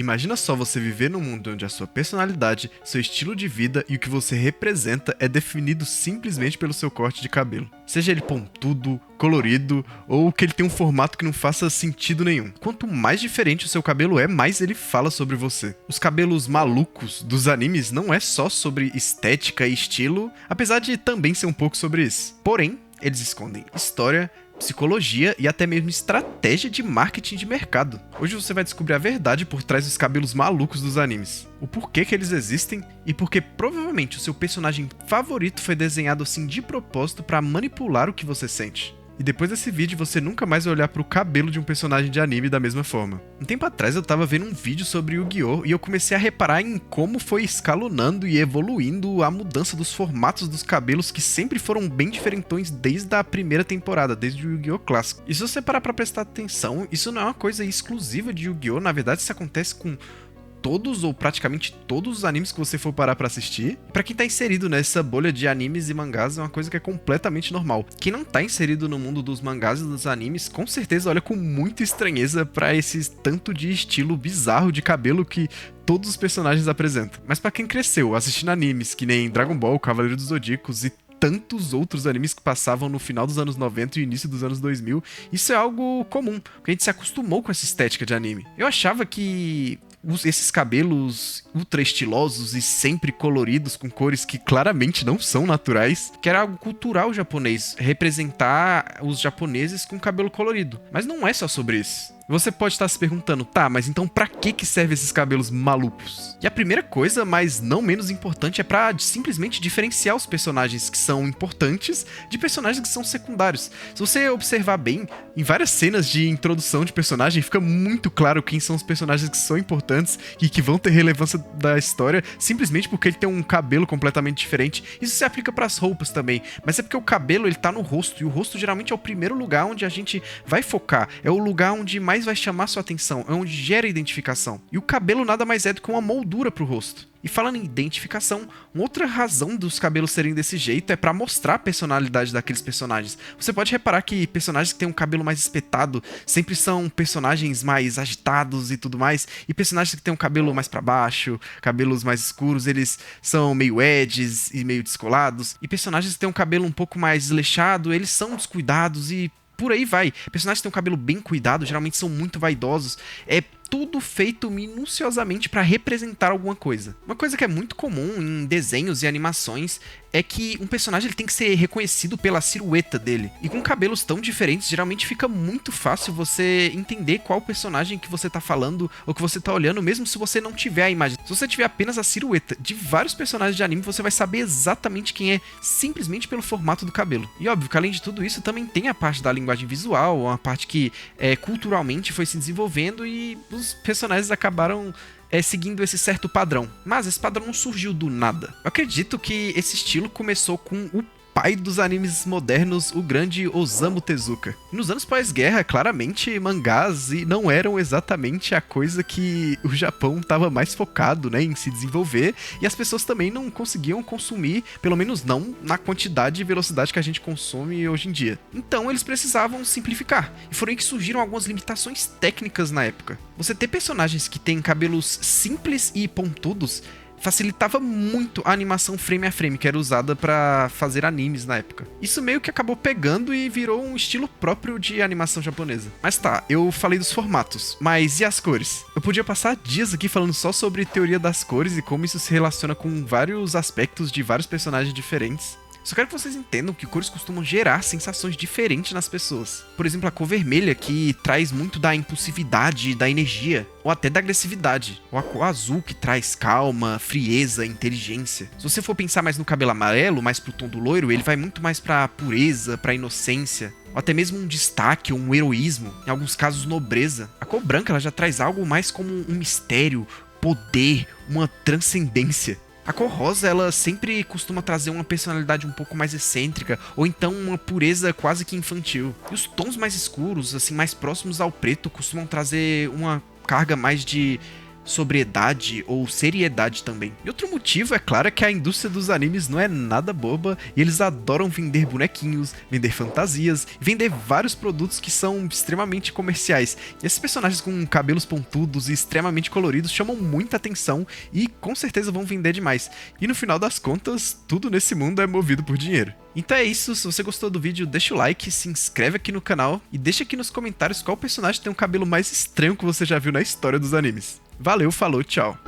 Imagina só você viver num mundo onde a sua personalidade, seu estilo de vida e o que você representa é definido simplesmente pelo seu corte de cabelo. Seja ele pontudo, colorido ou que ele tem um formato que não faça sentido nenhum. Quanto mais diferente o seu cabelo é, mais ele fala sobre você. Os cabelos malucos dos animes não é só sobre estética e estilo, apesar de também ser um pouco sobre isso. Porém, eles escondem história, psicologia e até mesmo estratégia de marketing de mercado. Hoje você vai descobrir a verdade por trás dos cabelos malucos dos animes, o porquê que eles existem e porque provavelmente o seu personagem favorito foi desenhado assim de propósito para manipular o que você sente. E depois desse vídeo você nunca mais vai olhar pro cabelo de um personagem de anime da mesma forma. Um tempo atrás eu tava vendo um vídeo sobre Yu-Gi-Oh! E eu comecei a reparar em como foi escalonando e evoluindo a mudança dos formatos dos cabelos que sempre foram bem diferentões desde a primeira temporada, desde o Yu-Gi-Oh! Clássico. E se você parar pra prestar atenção, isso não é uma coisa exclusiva de Yu-Gi-Oh! Na verdade isso acontece com todos ou praticamente todos os animes que você for parar pra assistir. Pra quem tá inserido nessa bolha de animes e mangás, é uma coisa que é completamente normal. Quem não tá inserido no mundo dos mangás e dos animes, com certeza olha com muita estranheza pra esse tanto de estilo bizarro de cabelo que todos os personagens apresentam. Mas pra quem cresceu assistindo animes que nem Dragon Ball, Cavaleiro dos Zodíacos e tantos outros animes que passavam no final dos anos 90 e início dos anos 2000, isso é algo comum, porque a gente se acostumou com essa estética de anime. Eu achava que esses cabelos ultra estilosos e sempre coloridos com cores que claramente não são naturais, que era algo cultural japonês, representar os japoneses com cabelo colorido. Mas não é só sobre isso. Você pode estar se perguntando, tá, mas então pra que servem esses cabelos malucos? E a primeira coisa, mas não menos importante, é pra simplesmente diferenciar os personagens que são importantes de personagens que são secundários. Se você observar bem, em várias cenas de introdução de personagem, fica muito claro quem são os personagens que são importantes e que vão ter relevância da história, simplesmente porque ele tem um cabelo completamente diferente. Isso se aplica pras roupas também, mas é porque o cabelo ele tá no rosto, e o rosto geralmente é o primeiro lugar onde a gente vai focar, é o lugar onde mais vai chamar sua atenção, é onde gera identificação. E o cabelo nada mais é do que uma moldura pro rosto. E falando em identificação, uma outra razão dos cabelos serem desse jeito é pra mostrar a personalidade daqueles personagens. Você pode reparar que personagens que têm um cabelo mais espetado sempre são personagens mais agitados e tudo mais, e personagens que têm um cabelo mais pra baixo, cabelos mais escuros, eles são meio edges e meio descolados, e personagens que têm um cabelo um pouco mais desleixado, eles são descuidados e por aí vai. Personagens que têm um cabelo bem cuidado geralmente são muito vaidosos. É tudo feito minuciosamente para representar alguma coisa. Uma coisa que é muito comum em desenhos e animações é que um personagem ele tem que ser reconhecido pela silhueta dele. E com cabelos tão diferentes, geralmente fica muito fácil você entender qual personagem que você tá falando ou que você tá olhando, mesmo se você não tiver a imagem. Se você tiver apenas a silhueta de vários personagens de anime, você vai saber exatamente quem é, simplesmente pelo formato do cabelo. E óbvio que além de tudo isso, também tem a parte da linguagem visual, uma parte que culturalmente foi se desenvolvendo e os personagens acabaram seguindo esse certo padrão. Mas esse padrão não surgiu do nada. Eu acredito que esse estilo começou com o pai dos animes modernos, o grande Osamu Tezuka. Nos anos pós-guerra, claramente, mangás não eram exatamente a coisa que o Japão estava mais focado, né, em se desenvolver, e as pessoas também não conseguiam consumir, pelo menos não na quantidade e velocidade que a gente consome hoje em dia. Então eles precisavam simplificar, e foram aí que surgiram algumas limitações técnicas na época. Você ter personagens que têm cabelos simples e pontudos facilitava muito a animação frame a frame que era usada pra fazer animes na época. Isso meio que acabou pegando e virou um estilo próprio de animação japonesa. Mas tá, eu falei dos formatos, mas e as cores? Eu podia passar dias aqui falando só sobre teoria das cores e como isso se relaciona com vários aspectos de vários personagens diferentes. Só quero que vocês entendam que cores costumam gerar sensações diferentes nas pessoas. Por exemplo, a cor vermelha, que traz muito da impulsividade, da energia, ou até da agressividade. Ou a cor azul, que traz calma, frieza, inteligência. Se você for pensar mais no cabelo amarelo, mais pro tom do loiro, ele vai muito mais pra pureza, pra inocência, ou até mesmo um destaque ou um heroísmo, em alguns casos nobreza. A cor branca ela já traz algo mais como um mistério, poder, uma transcendência. A cor rosa, ela sempre costuma trazer uma personalidade um pouco mais excêntrica, ou então uma pureza quase que infantil. E os tons mais escuros, assim, mais próximos ao preto, costumam trazer uma carga mais de sobriedade ou seriedade também. E outro motivo, é claro, é que a indústria dos animes não é nada boba e eles adoram vender bonequinhos, vender fantasias, vender vários produtos que são extremamente comerciais. E esses personagens com cabelos pontudos e extremamente coloridos chamam muita atenção e com certeza vão vender demais. E no final das contas, tudo nesse mundo é movido por dinheiro. Então é isso, se você gostou do vídeo, deixa o like, se inscreve aqui no canal e deixa aqui nos comentários qual personagem tem o cabelo mais estranho que você já viu na história dos animes. Valeu, falou, tchau!